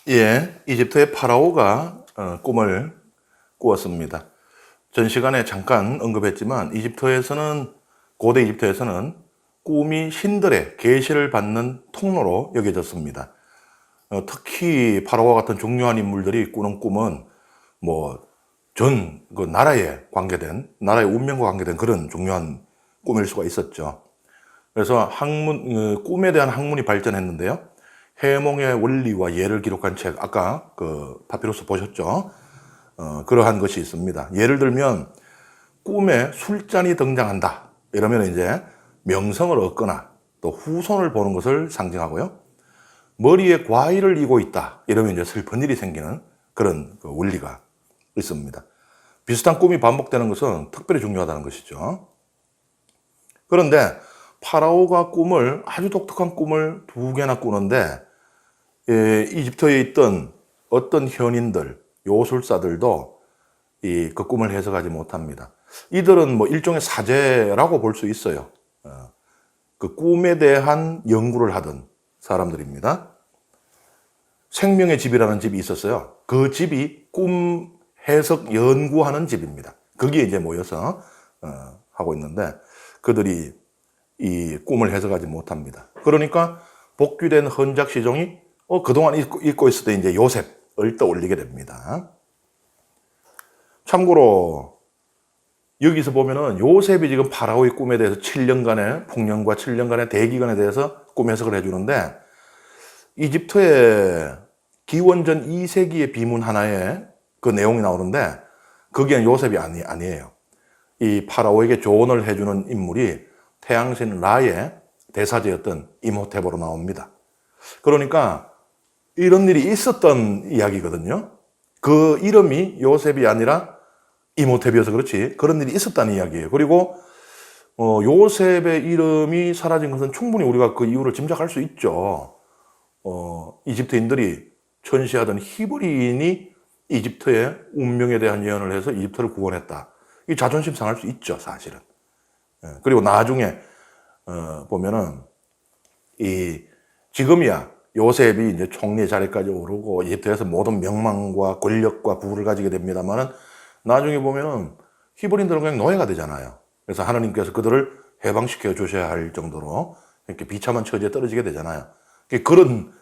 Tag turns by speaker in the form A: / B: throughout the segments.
A: 예, 이집트의 파라오가 꿈을 꾸었습니다. 전 시간에 잠깐 언급했지만 고대 이집트에서는 꿈이 신들의 계시를 받는 통로로 여겨졌습니다. 특히 파라오와 같은 중요한 인물들이 꾸는 꿈은 그 나라의 운명과 관계된 그런 중요한 꿈일 수가 있었죠. 그래서 꿈에 대한 학문이 발전했는데요. 해몽의 원리와 예를 기록한 책, 아까 그 파피루스 보셨죠? 그러한 것이 있습니다. 예를 들면, 꿈에 술잔이 등장한다. 이러면 이제 명성을 얻거나 또 후손을 보는 것을 상징하고요. 머리에 과일을 이고 있다. 이러면 이제 슬픈 일이 생기는 그런 그 원리가 있습니다. 비슷한 꿈이 반복되는 것은 특별히 중요하다는 것이죠. 그런데 파라오가 아주 독특한 꿈을 두 개나 꾸는데, 이집트에 있던 어떤 현인들, 요술사들도 그 꿈을 해석하지 못합니다. 이들은 일종의 사제라고 볼 수 있어요. 그 꿈에 대한 연구를 하던 사람들입니다. 생명의 집이라는 집이 있었어요. 그 집이 꿈 해석 연구하는 집입니다. 거기에 이제 모여서 하고 있는데 그들이 이 꿈을 해석하지 못합니다. 그러니까 복귀된 헌작 시종이 그동안 잊고 있을 때 이제 요셉을 떠올리게 됩니다. 참고로 여기서 보면은 요셉이 지금 파라오의 꿈에 대해서 7년간의 풍년과 7년간의 대기간에 대해서 꿈 해석을 해주는데 이집트의 기원전 2세기의 비문 하나에 그 내용이 나오는데 거기엔 요셉이 아니에요. 이 파라오에게 조언을 해주는 인물이 태양신 라의 대사제였던 이모테보로 나옵니다. 그러니까 이런 일이 있었던 이야기거든요. 그 이름이 요셉이 아니라 이모테비여서 그렇지 그런 일이 있었다는 이야기예요. 그리고 요셉의 이름이 사라진 것은 충분히 우리가 그 이유를 짐작할 수 있죠. 이집트인들이 전시하던 히브리인이 이집트의 운명에 대한 예언을 해서 이집트를 구원했다. 이 자존심 상할 수 있죠, 사실은. 그리고 나중에 보면은 지금이야 요셉이 이제 총리 자리까지 오르고 이집트에서 모든 명망과 권력과 부를 가지게 됩니다만은 나중에 보면은 히브리인들은 그냥 노예가 되잖아요. 그래서 하나님께서 그들을 해방시켜 주셔야 할 정도로 이렇게 비참한 처지에 떨어지게 되잖아요. 그런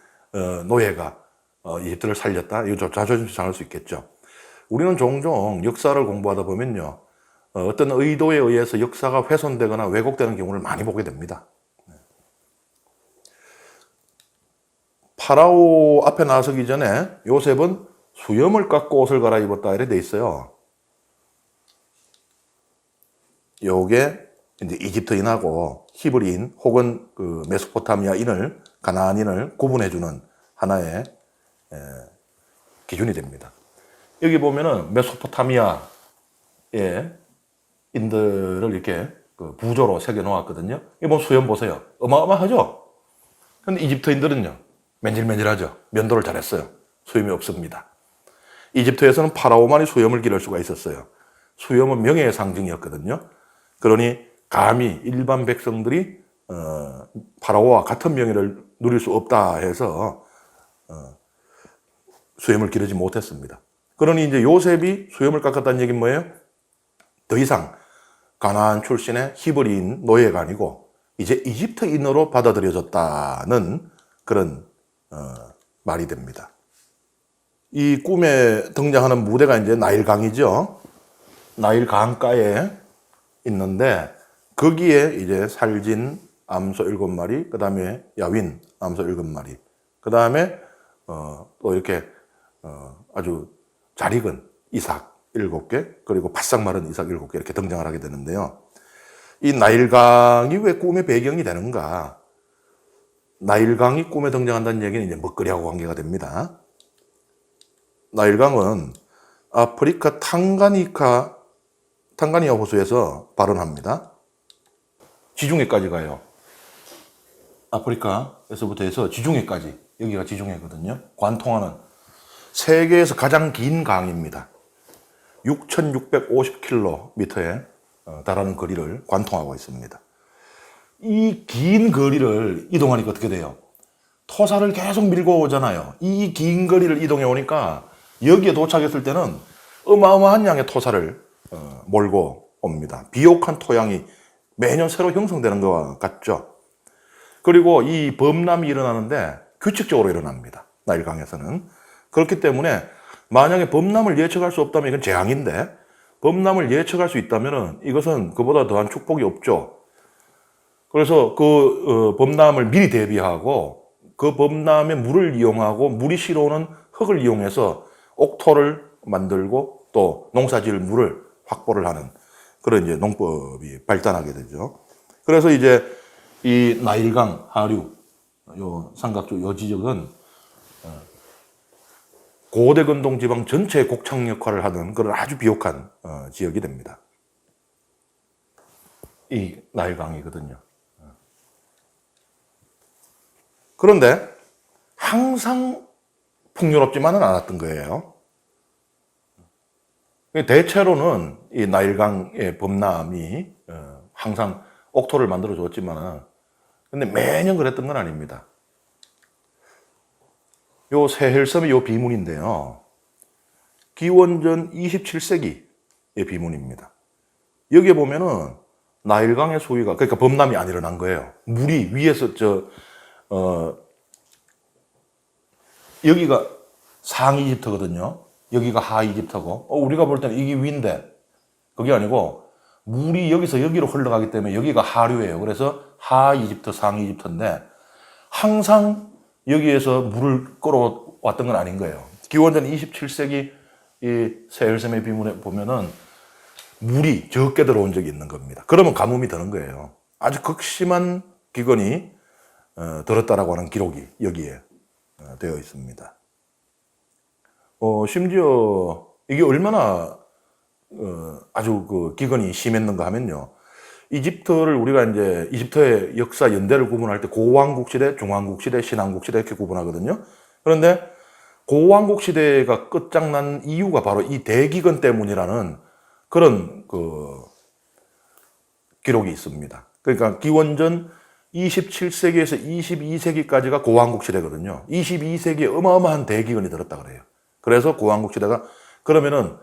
A: 노예가 이집트를 살렸다. 이거 자존심 상할 수 있겠죠. 우리는 종종 역사를 공부하다 보면요. 어떤 의도에 의해서 역사가 훼손되거나 왜곡되는 경우를 많이 보게 됩니다. 파라오 앞에 나서기 전에 요셉은 수염을 깎고 옷을 갈아입었다 이렇게 돼 있어요. 요게 이제 이집트인하고 히브리인 혹은 그 메소포타미아인을 가나안인을 구분해주는 하나의 기준이 됩니다. 여기 보면은 메소포타미아의 인들을 이렇게 그 부조로 새겨 놓았거든요. 이번 수염 보세요. 어마어마하죠? 근데 이집트인들은요, 맨질맨질하죠. 면도를 잘했어요. 수염이 없습니다. 이집트에서는 파라오만이 수염을 기를 수가 있었어요. 수염은 명예의 상징이었거든요. 그러니 감히 일반 백성들이 파라오와 같은 명예를 누릴 수 없다 해서 수염을 기르지 못했습니다. 그러니 이제 요셉이 수염을 깎았다는 얘기는 뭐예요? 더 이상 가나안 출신의 히브리인 노예가 아니고 이제 이집트인으로 받아들여졌다는 그런 말이 됩니다. 이 꿈에 등장하는 무대가 이제 나일강이죠. 나일 강가에 있는데 거기에 이제 살진 암소 7마리, 그 다음에 야윈 암소 7마리, 그 다음에 또 이렇게 아주 잘 익은 이삭 7개, 그리고 바싹 마른 이삭 7개 이렇게 등장을 하게 되는데요. 이 나일강이 왜 꿈의 배경이 되는가? 나일강이 꿈에 등장한다는 얘기는 이제 먹거리하고 관계가 됩니다. 나일강은 아프리카 탕가니아 호수에서 발원합니다. 지중해까지 가요. 아프리카에서부터 해서 지중해까지, 여기가 지중해거든요. 관통하는 세계에서 가장 긴 강입니다. 6,650km에 달하는 거리를 관통하고 있습니다. 이 긴 거리를 이동하니까 어떻게 돼요? 토사를 계속 밀고 오잖아요. 이 긴 거리를 이동해 오니까 여기에 도착했을 때는 어마어마한 양의 토사를 몰고 옵니다. 비옥한 토양이 매년 새로 형성되는 것 같죠. 그리고 이 범람이 일어나는데 규칙적으로 일어납니다. 나일강에서는. 그렇기 때문에 만약에 범람을 예측할 수 없다면 이건 재앙인데, 범람을 예측할 수 있다면 이것은 그보다 더한 축복이 없죠. 그래서 그 범람을 미리 대비하고 그 범람의 물을 이용하고 물이 실어오는 흙을 이용해서 옥토를 만들고 또 농사지을 물을 확보를 하는 그런 이제 농법이 발달하게 되죠. 그래서 이제 이 나일강 하류 요 삼각조 요 지역은 고대 근동 지방 전체의 곡창 역할을 하는 그런 아주 비옥한 지역이 됩니다. 이 나일강이거든요. 그런데 항상 풍요롭지만은 않았던 거예요. 대체로는 이 나일강의 범람이 항상 옥토를 만들어 줬지만은 근데 매년 그랬던 건 아닙니다. 요 세헬섬의 요 비문인데요. 기원전 27세기의 비문입니다. 여기에 보면은 나일강의 수위가 그러니까 범람이 안 일어난 거예요. 물이 위에서 여기가 상이 이집트거든요. 여기가 하 이집트고 우리가 볼 때는 이게 위인데 그게 아니고 물이 여기서 여기로 흘러가기 때문에 여기가 하류예요. 그래서 하 이집트, 상 이집트인데 항상 여기에서 물을 끌어왔던 건 아닌 거예요. 기원전 27세기 이 세헬섬의 비문에 보면은 물이 적게 들어온 적이 있는 겁니다. 그러면 가뭄이 드는 거예요. 아주 극심한 기근이 들었다라고 하는 기록이 여기에 되어 있습니다. 심지어 이게 얼마나 아주 그 기근이 심했는가 하면요. 이집트를 우리가 이제 이집트의 역사 연대를 구분할 때 고왕국 시대, 중왕국 시대, 신왕국 시대 이렇게 구분하거든요. 그런데 고왕국 시대가 끝장난 이유가 바로 이 대기근 때문이라는 그런 그 기록이 있습니다. 그러니까 기원전 27세기에서 22세기까지가 고왕국 시대거든요. 22세기에 어마어마한 대기근이 들었다 그래요. 그래서 고왕국 시대가 그러면은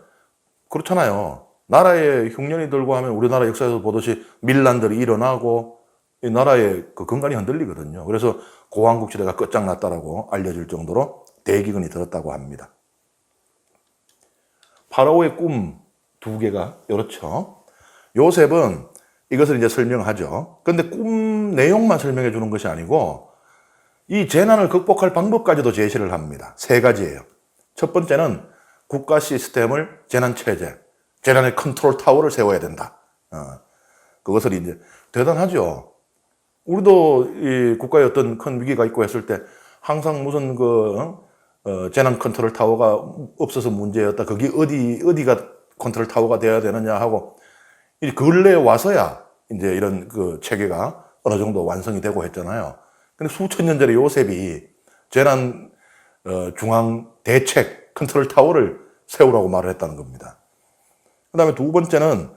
A: 그렇잖아요. 나라에 흉년이 들고 하면 우리나라 역사에서 보듯이 밀란들이 일어나고 이 나라의 그 근간이 흔들리거든요. 그래서 고왕국 시대가 끝장났다라고 알려질 정도로 대기근이 들었다고 합니다. 파라오의 꿈 두 개가 이렇죠. 요셉은 이것을 이제 설명하죠. 그런데 꿈 내용만 설명해 주는 것이 아니고 이 재난을 극복할 방법까지도 제시를 합니다. 세 가지예요. 첫 번째는 국가 시스템을 재난체제, 재난의 컨트롤 타워를 세워야 된다. 그것을 이제 대단하죠. 우리도 이 국가에 어떤 큰 위기가 있고 했을 때 항상 무슨 재난 컨트롤 타워가 없어서 문제였다. 그게 어디가 컨트롤 타워가 돼야 되느냐 하고 이 근래에 와서야 이제 이런 그 체계가 어느 정도 완성이 되고 했잖아요. 근데 수천 년 전에 요셉이 재난 중앙 대책 컨트롤 타워를 세우라고 말을 했다는 겁니다. 그 다음에 두 번째는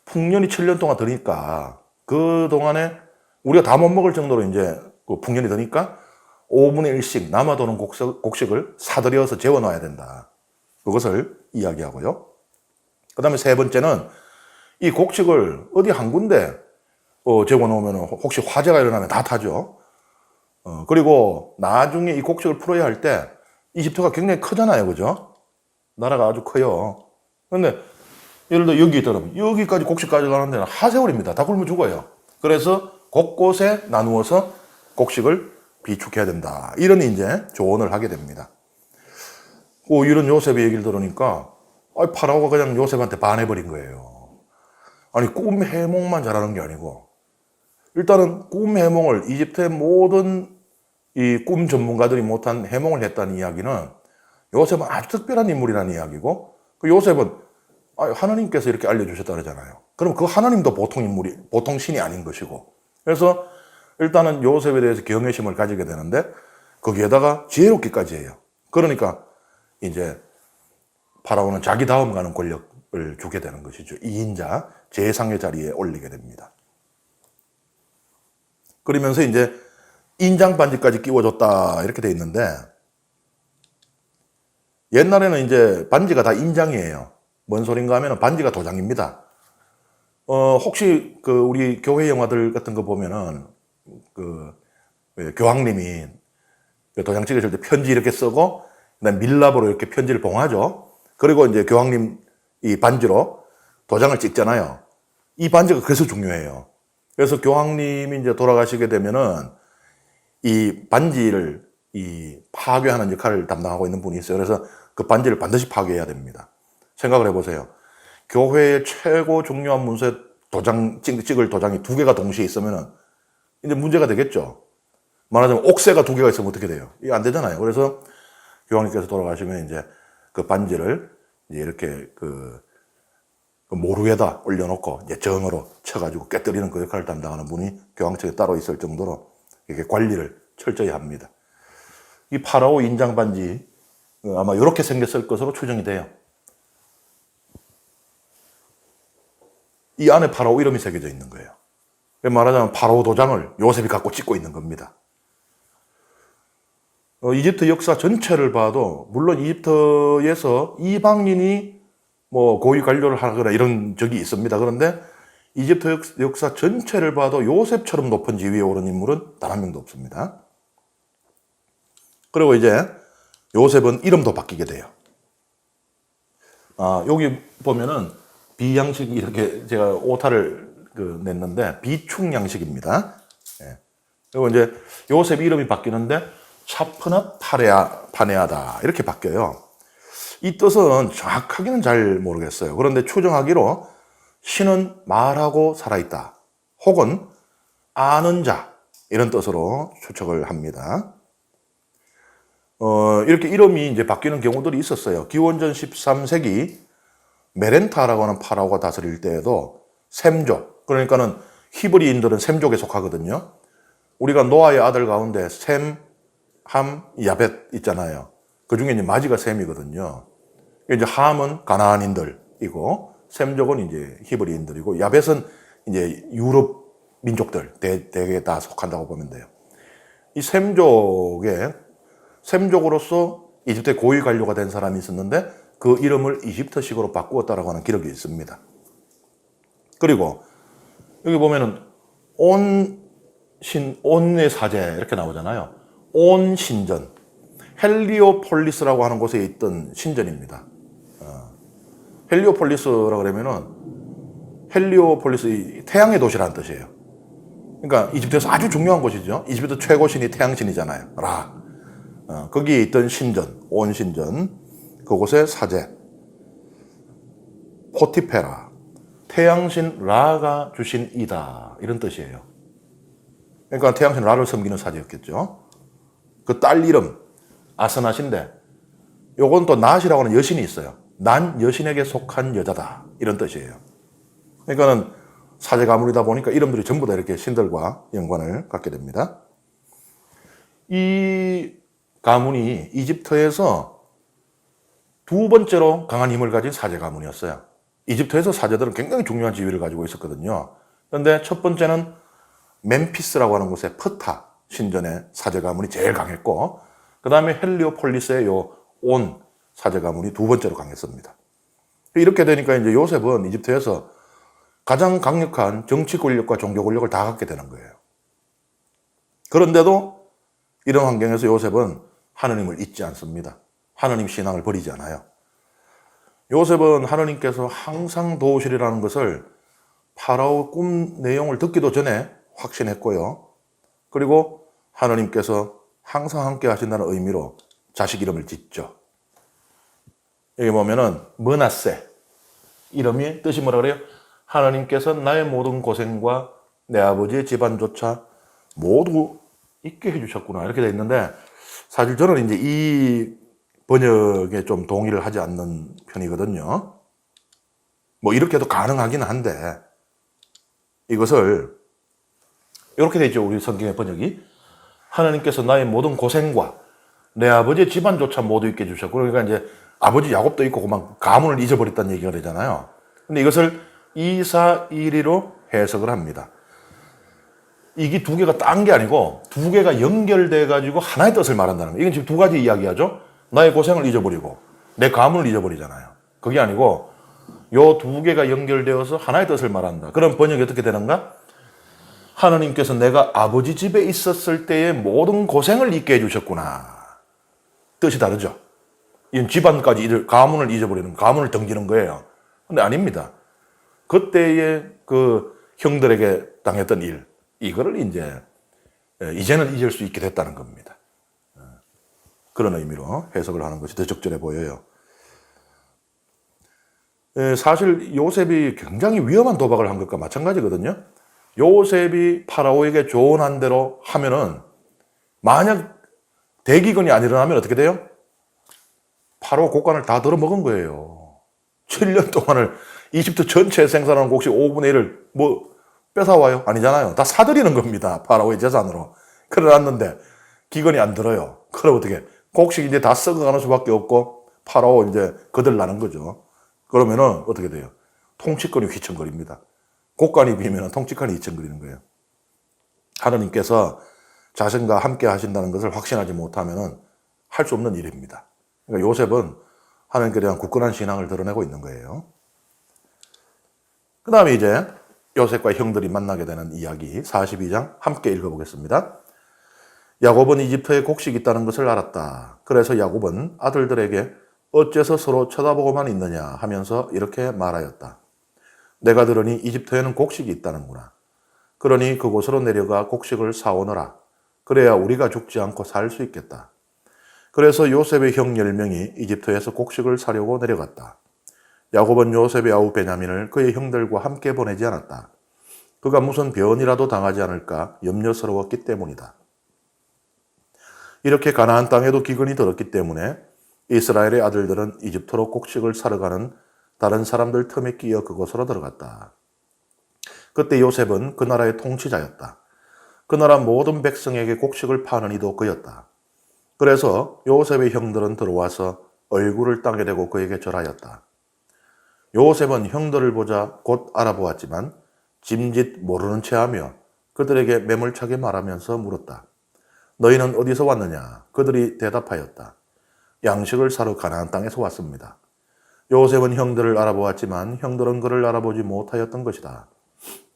A: 풍년이 7년 동안 드니까 그 동안에 우리가 다 못 먹을 정도로 이제 그 풍년이 드니까 5분의 1씩 남아도는 곡식을 사들여서 재워놔야 된다. 그것을 이야기하고요. 그 다음에 세 번째는 이 곡식을 어디 한 군데 재워놓으면 혹시 화재가 일어나면 다 타죠. 그리고 나중에 이 곡식을 풀어야 할 때 이집트가 굉장히 크잖아요. 그죠? 나라가 아주 커요. 근데 예를 들어 여기 있다면 여기까지 곡식 가져가는 데는 하세월입니다. 다 굶어 죽어요. 그래서 곳곳에 나누어서 곡식을 비축해야 된다. 이런 이제 조언을 하게 됩니다. 이런 요셉의 얘기를 들으니까 파라오가 그냥 요셉한테 반해버린 거예요. 아니 꿈 해몽만 잘하는 게 아니고 일단은 꿈 해몽을 이집트의 모든 이 꿈 전문가들이 못한 해몽을 했다는 이야기는 요셉은 아주 특별한 인물이라는 이야기고 그 요셉은 하나님께서 이렇게 알려주셨다 그러잖아요. 그럼 그 하나님도 보통 신이 아닌 것이고 그래서 일단은 요셉에 대해서 경외심을 가지게 되는데 거기에다가 지혜롭기까지 해요. 그러니까 이제 파라오는 자기 다음 가는 권력을 주게 되는 것이죠. 2인자 제상의 자리에 올리게 됩니다. 그러면서 이제 인장 반지까지 끼워줬다 이렇게 돼 있는데 옛날에는 이제 반지가 다 인장이에요. 뭔 소린가 하면 반지가 도장입니다. 혹시 그 우리 교회 영화들 같은 거 보면은 교황님이 도장 찍으실 때 편지 이렇게 쓰고 그다음 밀랍으로 이렇게 편지를 봉하죠. 그리고 이제 교황님 이 반지로 도장을 찍잖아요. 이 반지가 그래서 중요해요. 그래서 교황님이 이제 돌아가시게 되면은 이 반지를 파괴하는 역할을 담당하고 있는 분이 있어요. 그래서 그 반지를 반드시 파괴해야 됩니다. 생각을 해보세요. 교회의 최고 중요한 문서에 찍을 도장이 두 개가 동시에 있으면은 이제 문제가 되겠죠. 말하자면 옥새가 두 개가 있으면 어떻게 돼요? 이게 안 되잖아요. 그래서 교황님께서 돌아가시면 이제 그 반지를 이제 이렇게 그 모루에다 올려놓고 이제 정으로 쳐가지고 깨뜨리는 그 역할을 담당하는 분이 교황청에 따로 있을 정도로 이렇게 관리를 철저히 합니다. 이 파라오 인장 반지 아마 이렇게 생겼을 것으로 추정이 돼요. 이 안에 파라오 이름이 새겨져 있는 거예요. 말하자면 파라오 도장을 요셉이 갖고 찍고 있는 겁니다. 이집트 역사 전체를 봐도 물론 이집트에서 이방인이 뭐 고위 관료를 하거나 이런 적이 있습니다. 그런데 이집트 역사 전체를 봐도 요셉처럼 높은 지위에 오른 인물은 단 한 명도 없습니다. 그리고 이제 요셉은 이름도 바뀌게 돼요. 여기 보면은 비양식 이렇게 제가 오타를 냈는데 비충 양식입니다. 예. 그리고 이제 요셉 이름이 바뀌는데 차프넛 파네아다 이렇게 바뀌어요. 이 뜻은 정확하게는 잘 모르겠어요. 그런데 추정하기로 신은 말하고 살아있다 혹은 아는 자 이런 뜻으로 추측을 합니다. 이렇게 이름이 이제 바뀌는 경우들이 있었어요. 기원전 13세기 메렌타라고 하는 파라오가 다스릴 때에도 셈족, 그러니까는 히브리인들은 셈족에 속하거든요. 우리가 노아의 아들 가운데 셈, 함, 야벳 있잖아요. 그 중에 이제 마지가 셈이거든요. 이제 함은 가나안인들이고 셈족은 이제 히브리인들이고 야벳은 이제 유럽 민족들 대개 다 속한다고 보면 돼요. 이 셈족으로서 이집트의 고위 관료가 된 사람이 있었는데 그 이름을 이집트식으로 바꾸었다라고 하는 기록이 있습니다. 그리고 여기 보면은 온의 사제 이렇게 나오잖아요. 온 신전, 헬리오폴리스라고 하는 곳에 있던 신전입니다. 헬리오폴리스라고 그러면은 헬리오폴리스 태양의 도시라는 뜻이에요. 그러니까 이집트에서 아주 중요한 곳이죠. 이집트 최고 신이 태양신이잖아요. 라. 거기에 있던 신전, 온 신전, 그곳의 사제 포티페라, 태양신 라가 주신 이다 이런 뜻이에요. 그러니까 태양신 라를 섬기는 사제였겠죠. 그 딸 이름 아스낫인데 요건 또 낫이라고 하는 여신이 있어요. 난 여신에게 속한 여자다 이런 뜻이에요. 그러니까는 사제 가문이다 보니까 이름들이 전부 다 이렇게 신들과 연관을 갖게 됩니다. 이 가문이 이집트에서 두 번째로 강한 힘을 가진 사제 가문이었어요. 이집트에서 사제들은 굉장히 중요한 지위를 가지고 있었거든요. 그런데 첫 번째는 멤피스라고 하는 곳의 프타 신전의 사제 가문이 제일 강했고, 그 다음에 헬리오폴리스의 온 사제 가문이 두 번째로 강했습니다. 이렇게 되니까 이제 요셉은 이집트에서 가장 강력한 정치 권력과 종교 권력을 다 갖게 되는 거예요. 그런데도 이런 환경에서 요셉은 하느님을 잊지 않습니다. 하느님 신앙을 버리지 않아요. 요셉은 하느님께서 항상 도우시리라는 것을 파라오 꿈 내용을 듣기도 전에 확신했고요. 그리고 하느님께서 항상 함께 하신다는 의미로 자식 이름을 짓죠. 여기 보면은 므낫세 이름이 뜻이 뭐라 그래요? 하나님께서 나의 모든 고생과 내 아버지의 집안조차 모두 잊게 해주셨구나 이렇게 돼 있는데, 사실 저는 이제 이 번역에 좀 동의를 하지 않는 편이거든요. 뭐 이렇게 해도 가능하긴 한데 이것을 이렇게 돼 있죠. 우리 성경의 번역이 하나님께서 나의 모든 고생과 내 아버지의 집안조차 모두 잊게 해주셨고, 그러니까 이제 아버지 야곱도 있고 그만 가문을 잊어버렸다는 얘기가 되잖아요. 근데 이것을 이사이리로 해석을 합니다. 이게 두 개가 딴 게 아니고 두 개가 연결돼 가지고 하나의 뜻을 말한다는 거예요. 이건 지금 두 가지 이야기하죠. 나의 고생을 잊어버리고 내 가문을 잊어버리잖아요. 그게 아니고 요 두 개가 연결되어서 하나의 뜻을 말한다. 그럼 번역이 어떻게 되는가? 하나님께서 내가 아버지 집에 있었을 때의 모든 고생을 잊게 해주셨구나. 뜻이 다르죠. 이건 집안까지 가문을 잊어버리는, 가문을 등지는 거예요. 근데 아닙니다. 그때의 그 형들에게 당했던 일, 이거를 이제는 잊을 수 있게 됐다는 겁니다. 그런 의미로 해석을 하는 것이 더 적절해 보여요. 사실 요셉이 굉장히 위험한 도박을 한 것과 마찬가지거든요. 요셉이 파라오에게 조언한 대로 하면은 만약 대기근이 안 일어나면 어떻게 돼요? 파라오 곡간을 다 들어먹은 거예요. 7년 동안을 이집트 전체에 생산하는 곡식 5분의 1을 뺏어와요? 아니잖아요. 다 사들이는 겁니다. 파라오의 재산으로. 그래놨는데 기근이 안 들어요. 그럼 어떻게? 곡식이 이제 다 썩어가는 수밖에 없고 파라오 이제 거들나는 거죠. 그러면은 어떻게 돼요? 통치권이 휘청거립니다. 곡간이 비면 통치권이 휘청거리는 거예요. 하나님께서 자신과 함께 하신다는 것을 확신하지 못하면은 할 수 없는 일입니다. 그러니까 요셉은 하나님께 대한 굳건한 신앙을 드러내고 있는 거예요. 그 다음에 이제 요셉과 형들이 만나게 되는 이야기 42장 함께 읽어보겠습니다. 야곱은 이집트에 곡식이 있다는 것을 알았다. 그래서 야곱은 아들들에게 어째서 서로 쳐다보고만 있느냐 하면서 이렇게 말하였다. 내가 들으니 이집트에는 곡식이 있다는구나. 그러니 그곳으로 내려가 곡식을 사오너라. 그래야 우리가 죽지 않고 살 수 있겠다. 그래서 요셉의 형 10명이 이집트에서 곡식을 사려고 내려갔다. 야곱은 요셉의 아우 베냐민을 그의 형들과 함께 보내지 않았다. 그가 무슨 변이라도 당하지 않을까 염려스러웠기 때문이다. 이렇게 가나안 땅에도 기근이 들었기 때문에 이스라엘의 아들들은 이집트로 곡식을 사러 가는 다른 사람들 틈에 끼어 그곳으로 들어갔다. 그때 요셉은 그 나라의 통치자였다. 그 나라 모든 백성에게 곡식을 파는 이도 그였다. 그래서 요셉의 형들은 들어와서 얼굴을 땅에 대고 그에게 절하였다. 요셉은 형들을 보자 곧 알아보았지만 짐짓 모르는 체하며 그들에게 매몰차게 말하면서 물었다. 너희는 어디서 왔느냐? 그들이 대답하였다. 양식을 사러 가나안 땅에서 왔습니다. 요셉은 형들을 알아보았지만 형들은 그를 알아보지 못하였던 것이다.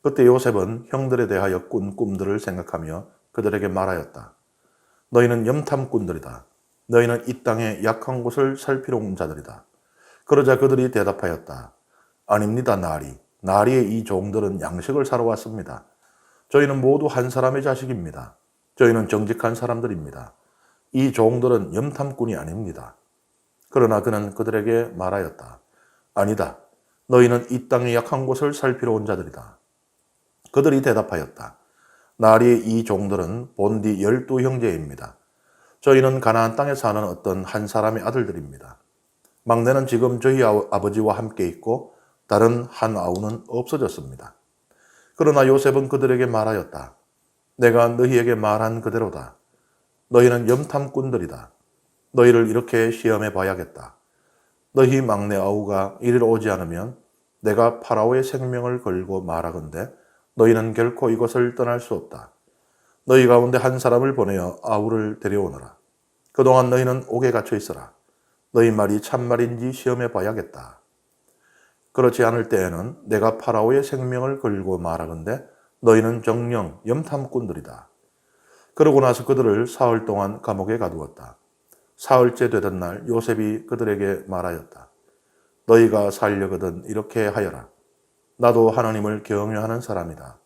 A: 그때 요셉은 형들에 대하여 꾼 꿈들을 생각하며 그들에게 말하였다. 너희는 염탐꾼들이다. 너희는 이 땅의 약한 곳을 살피러 온 자들이다. 그러자 그들이 대답하였다. 아닙니다, 나리. 나리의 이 종들은 양식을 사러 왔습니다. 저희는 모두 한 사람의 자식입니다. 저희는 정직한 사람들입니다. 이 종들은 염탐꾼이 아닙니다. 그러나 그는 그들에게 말하였다. 아니다. 너희는 이 땅의 약한 곳을 살피러 온 자들이다. 그들이 대답하였다. 나리의 이 종들은 본디 12형제입니다. 저희는 가나안 땅에 사는 어떤 한 사람의 아들들입니다. 막내는 지금 저희 아버지와 함께 있고 다른 한 아우는 없어졌습니다. 그러나 요셉은 그들에게 말하였다. 내가 너희에게 말한 그대로다. 너희는 염탐꾼들이다. 너희를 이렇게 시험해 봐야겠다. 너희 막내 아우가 이리로 오지 않으면 내가 파라오의 생명을 걸고 말하건대 너희는 결코 이곳을 떠날 수 없다. 너희 가운데 한 사람을 보내어 아우를 데려오너라. 그동안 너희는 옥에 갇혀 있어라. 너희 말이 참말인지 시험해 봐야겠다. 그렇지 않을 때에는 내가 파라오의 생명을 걸고 말하건대 너희는 정령 염탐꾼들이다. 그러고 나서 그들을 사흘 동안 감옥에 가두었다. 사흘째 되던 날 요셉이 그들에게 말하였다. 너희가 살려거든 이렇게 하여라. 나도 하나님을 경외하는 사람이다.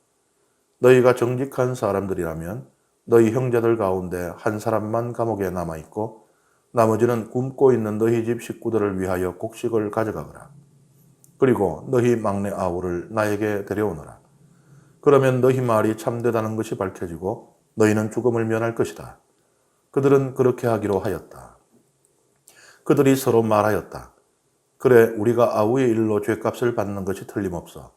A: 너희가 정직한 사람들이라면 너희 형제들 가운데 한 사람만 감옥에 남아있고 나머지는 굶고 있는 너희 집 식구들을 위하여 곡식을 가져가거라. 그리고 너희 막내 아우를 나에게 데려오너라. 그러면 너희 말이 참되다는 것이 밝혀지고 너희는 죽음을 면할 것이다. 그들은 그렇게 하기로 하였다. 그들이 서로 말하였다. 그래, 우리가 아우의 일로 죗값을 받는 것이 틀림없어.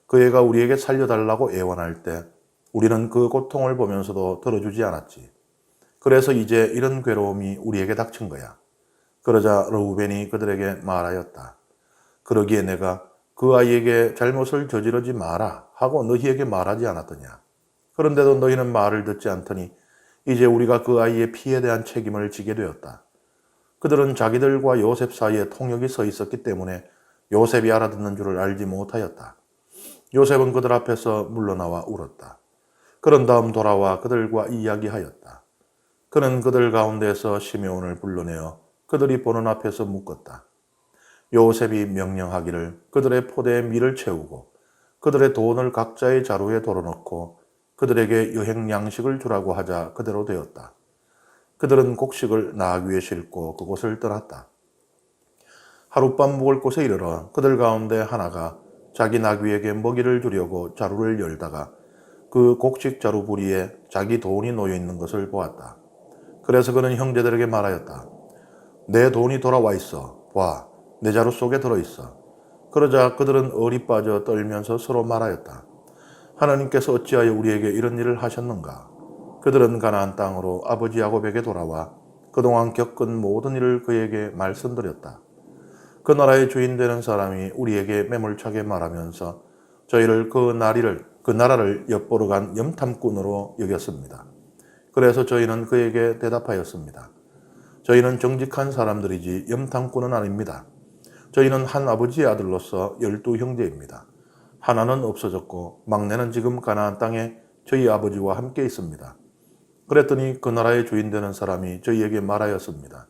A: 그 애가 우리에게 살려달라고 애원할 때 우리는 그 고통을 보면서도 들어주지 않았지. 그래서 이제 이런 괴로움이 우리에게 닥친 거야. 그러자 르우벤이 그들에게 말하였다. 그러기에 내가 그 아이에게 잘못을 저지르지 마라 하고 너희에게 말하지 않았더냐. 그런데도 너희는 말을 듣지 않더니 이제 우리가 그 아이의 피에 대한 책임을 지게 되었다. 그들은 자기들과 요셉 사이에 통역이 서 있었기 때문에 요셉이 알아듣는 줄을 알지 못하였다. 요셉은 그들 앞에서 물러나와 울었다. 그런 다음 돌아와 그들과 이야기하였다. 그는 그들 가운데서 시므온을 불러내어 그들이 보는 앞에서 묶었다. 요셉이 명령하기를 그들의 포대에 밀을 채우고 그들의 돈을 각자의 자루에 덜어넣고 그들에게 여행 양식을 주라고 하자 그대로 되었다. 그들은 곡식을 나귀 위에 싣고 그곳을 떠났다. 하룻밤 묵을 곳에 이르러 그들 가운데 하나가 자기 나귀에게 먹이를 주려고 자루를 열다가 그 곡식 자루 부리에 자기 돈이 놓여 있는 것을 보았다. 그래서 그는 형제들에게 말하였다. 내 돈이 돌아와 있어. 봐, 내 자루 속에 들어있어. 그러자 그들은 얼이 빠져 떨면서 서로 말하였다. 하나님께서 어찌하여 우리에게 이런 일을 하셨는가? 그들은 가나안 땅으로 아버지 야곱에게 돌아와 그동안 겪은 모든 일을 그에게 말씀드렸다. 그 나라의 주인 되는 사람이 우리에게 매몰차게 말하면서 저희를 그 나라를 엿보러 간 염탐꾼으로 여겼습니다. 그래서 저희는 그에게 대답하였습니다. 저희는 정직한 사람들이지 염탐꾼은 아닙니다. 저희는 한 아버지의 아들로서 12형제입니다. 하나는 없어졌고 막내는 지금 가나안 땅에 저희 아버지와 함께 있습니다. 그랬더니 그 나라의 주인 되는 사람이 저희에게 말하였습니다.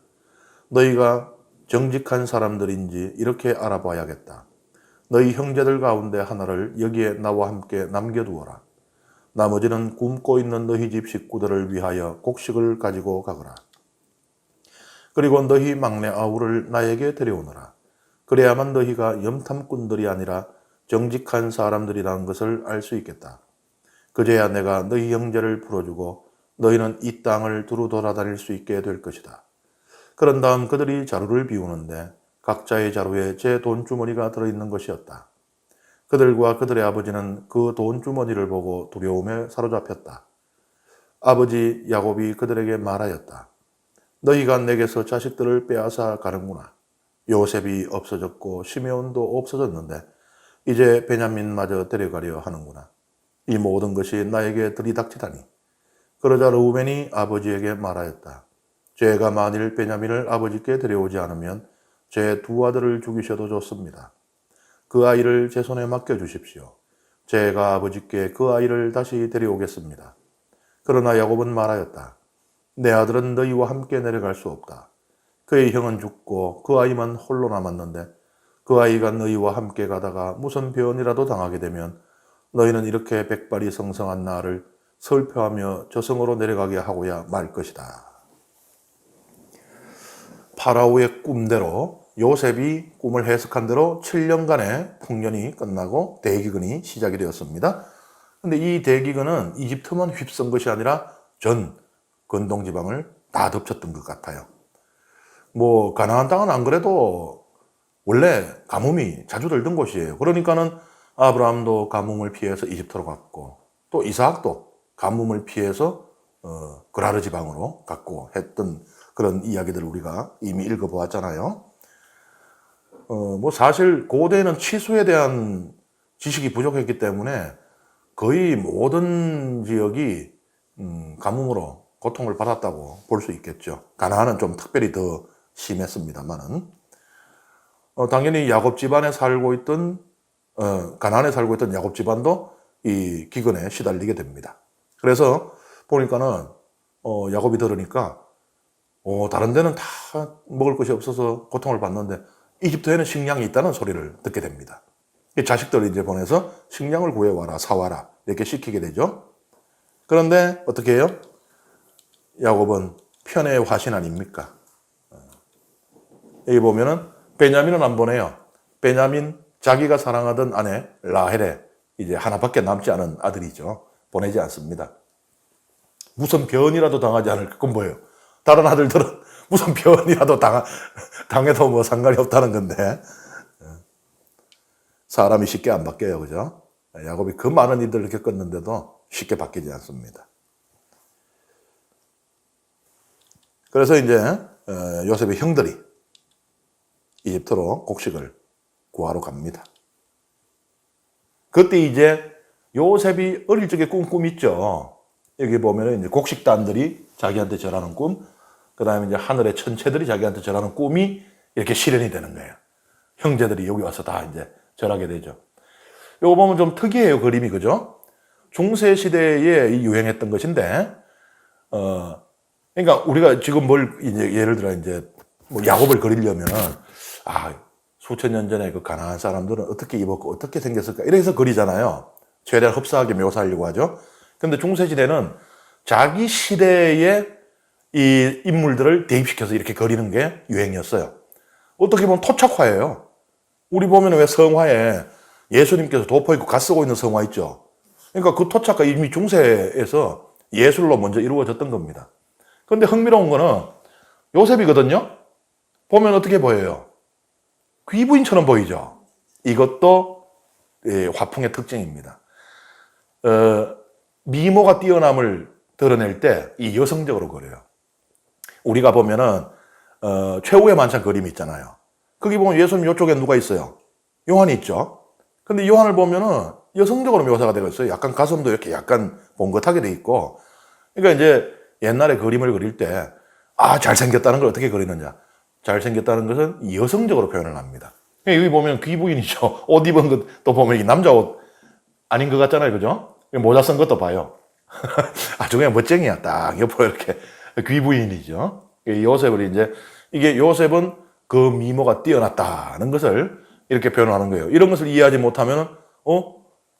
A: 너희가 정직한 사람들인지 이렇게 알아봐야겠다. 너희 형제들 가운데 하나를 여기에 나와 함께 남겨두어라. 나머지는 굶고 있는 너희 집 식구들을 위하여 곡식을 가지고 가거라. 그리고 너희 막내 아우를 나에게 데려오너라. 그래야만 너희가 염탐꾼들이 아니라 정직한 사람들이라는 것을 알 수 있겠다. 그제야 내가 너희 형제를 풀어주고 너희는 이 땅을 두루 돌아다닐 수 있게 될 것이다. 그런 다음 그들이 자루를 비우는데 각자의 자루에 제 돈주머니가 들어있는 것이었다. 그들과 그들의 아버지는 그 돈주머니를 보고 두려움에 사로잡혔다. 아버지 야곱이 그들에게 말하였다. 너희가 내게서 자식들을 빼앗아 가는구나. 요셉이 없어졌고 시므온도 없어졌는데 이제 베냐민마저 데려가려 하는구나. 이 모든 것이 나에게 들이닥치다니. 그러자 르우벤이 아버지에게 말하였다. 제가 만일 베냐민을 아버지께 데려오지 않으면 제 두 아들을 죽이셔도 좋습니다. 그 아이를 제 손에 맡겨주십시오. 제가 아버지께 그 아이를 다시 데려오겠습니다. 그러나 야곱은 말하였다. 내 아들은 너희와 함께 내려갈 수 없다. 그의 형은 죽고 그 아이만 홀로 남았는데 그 아이가 너희와 함께 가다가 무슨 변이라도 당하게 되면 너희는 이렇게 백발이 성성한 나를 슬퍼하며 저승으로 내려가게 하고야 말 것이다. 파라오의 꿈대로 요셉이 꿈을 해석한 대로 7년간의 풍년이 끝나고 대기근이 시작이 되었습니다. 근데 이 대기근은 이집트만 휩쓴 것이 아니라 전 근동지방을 다 덮쳤던 것 같아요. 뭐 가나안 땅은 안 그래도 원래 가뭄이 자주 들던 곳이에요. 그러니까는 아브라함도 가뭄을 피해서 이집트로 갔고 또 이삭도 가뭄을 피해서 그라르 지방으로 갔고 했던 그런 이야기들을 우리가 이미 읽어보았잖아요. 뭐 사실 고대에는 치수에 대한 지식이 부족했기 때문에 거의 모든 지역이 가뭄으로 고통을 받았다고 볼 수 있겠죠. 가나안은 좀 특별히 더 심했습니다만은 당연히 야곱 집안에 살고 있던 가나안에 살고 있던 야곱 집안도 이 기근에 시달리게 됩니다. 그래서 보니까는 야곱이 들으니까 다른 데는 다 먹을 것이 없어서 고통을 받는데 이집트에는 식량이 있다는 소리를 듣게 됩니다. 자식들을 이제 보내서 식량을 구해와라, 사와라 이렇게 시키게 되죠. 그런데 어떻게 해요? 야곱은 편의 화신 아닙니까? 여기 보면은 베냐민은 안 보내요. 베냐민 자기가 사랑하던 아내 라헬의 이제 하나밖에 남지 않은 아들이죠. 보내지 않습니다. 무슨 변이라도 당하지 않을 그건 뭐예요? 다른 아들들은 무슨 변이라도 당해도 뭐 상관이 없다는 건데 사람이 쉽게 안 바뀌어요, 그죠? 야곱이 그 많은 일들을 겪었는데도 쉽게 바뀌지 않습니다. 그래서 이제 요셉의 형들이 이집트로 곡식을 구하러 갑니다. 그때 이제 요셉이 어릴 적에 꾼 꿈 있죠. 여기 보면은 이제 곡식단들이 자기한테 절하는 꿈, 그 다음에 이제 하늘의 천체들이 자기한테 절하는 꿈이 이렇게 실현이 되는 거예요. 형제들이 여기 와서 다 이제 절하게 되죠. 요거 보면 좀 특이해요, 그림이, 그죠? 중세시대에 유행했던 것인데, 그러니까 우리가 지금 뭘, 이제 예를 들어 이제 뭐 야곱을 그리려면은, 수천 년 전에 그 가나안 사람들은 어떻게 입었고 어떻게 생겼을까? 이래서 그리잖아요. 최대한 흡사하게 묘사하려고 하죠. 근데 중세시대는 자기 시대의 이 인물들을 대입시켜서 이렇게 그리는 게 유행이었어요. 어떻게 보면 토착화예요. 우리 보면 왜 성화에 예수님께서 돋보 있고 갓 쓰고 있는 성화 있죠. 그러니까 그 토착화 이미 중세에서 예술로 먼저 이루어졌던 겁니다. 그런데 흥미로운 거는 요셉이거든요. 보면 어떻게 보여요? 귀부인처럼 보이죠. 이것도 화풍의 특징입니다. 미모가 뛰어남을 드러낼 때 이 여성적으로 그려요. 우리가 보면은 최후의 만찬 그림이 있잖아요. 거기 보면 예수님 이쪽에 누가 있어요? 요한이 있죠. 근데 요한을 보면은 여성적으로 묘사가 되어 있어요. 약간 가슴도 이렇게 약간 봉긋하게 돼 있고. 그러니까 이제 옛날에 그림을 그릴 때 잘생겼다는 걸 어떻게 그리느냐? 잘생겼다는 것은 여성적으로 표현을 합니다. 여기 보면 귀부인이죠. 옷 입은 것도 보면 이 남자 옷 아닌 것 같잖아요. 그죠? 모자 쓴 것도 봐요. 아주 그냥 멋쟁이야. 딱 옆으로 이렇게 귀부인이죠. 요셉을 이제 이게 요셉은 그 미모가 뛰어났다는 것을 이렇게 표현하는 거예요. 이런 것을 이해하지 못하면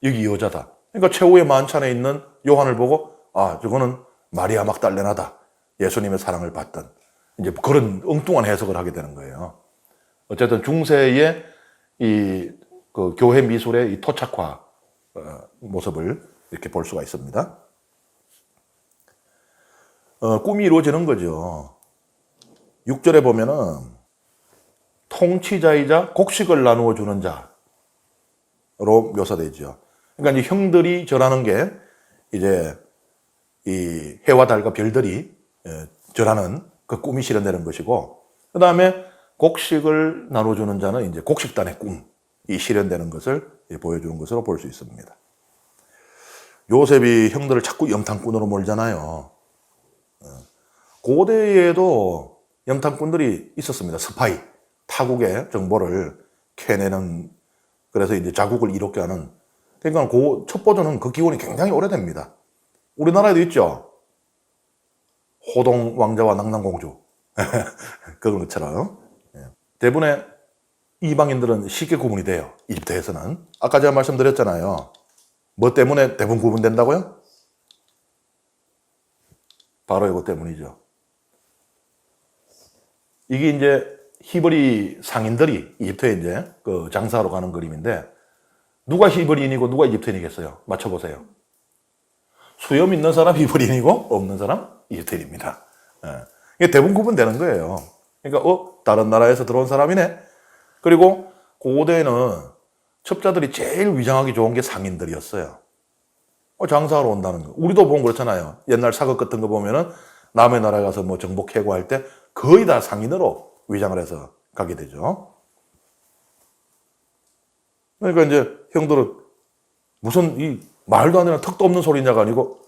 A: 여기 여자다. 그러니까 최후의 만찬에 있는 요한을 보고 저거는 마리아 막달레나다. 예수님의 사랑을 받던 이제 그런 엉뚱한 해석을 하게 되는 거예요. 어쨌든 중세의 그 교회 미술의 이 토착화 모습을 이렇게 볼 수가 있습니다. 꿈이 이루어지는 거죠. 6절에 보면은 통치자이자 곡식을 나누어 주는 자로 묘사되죠. 그러니까 이제 형들이 절하는 게 이제 이 해와 달과 별들이 절하는 그 꿈이 실현되는 것이고, 그 다음에 곡식을 나눠주는 자는 이제 곡식단의 꿈이 실현되는 것을 보여주는 것으로 볼 수 있습니다. 요셉이 형들을 자꾸 염탐꾼으로 몰잖아요. 고대에도 염탐꾼들이 있었습니다. 스파이, 타국의 정보를 캐내는, 그래서 이제 자국을 이롭게 하는. 그러니까 그 첩보전은 그 기원이 굉장히 오래됩니다. 우리나라에도 있죠. 호동 왕자와 낙랑공주. 그런 것처럼. 대부분의 이방인들은 쉽게 구분이 돼요. 이집트에서는. 아까 제가 말씀드렸잖아요. 뭐 때문에 대부분 구분된다고요? 바로 이것 때문이죠. 이게 이제 히브리 상인들이 이집트에 이제 그 장사하러 가는 그림인데, 누가 히브리인이고 누가 이집트인이겠어요? 맞춰보세요. 수염 있는 사람 히브리인이고 없는 사람 이집트인입니다. 이게 대부분 구분되는 거예요. 그러니까 다른 나라에서 들어온 사람이네. 그리고 고대에는 첩자들이 제일 위장하기 좋은 게 상인들이었어요. 장사하러 온다는 거. 우리도 보면 그렇잖아요. 옛날 사극 같은 거 보면은 남의 나라에 가서 뭐 정복 해고할 때 거의 다 상인으로 위장을 해서 가게 되죠. 그러니까 이제 형들은 무슨 이 말도 안 되는 턱도 없는 소리냐가 아니고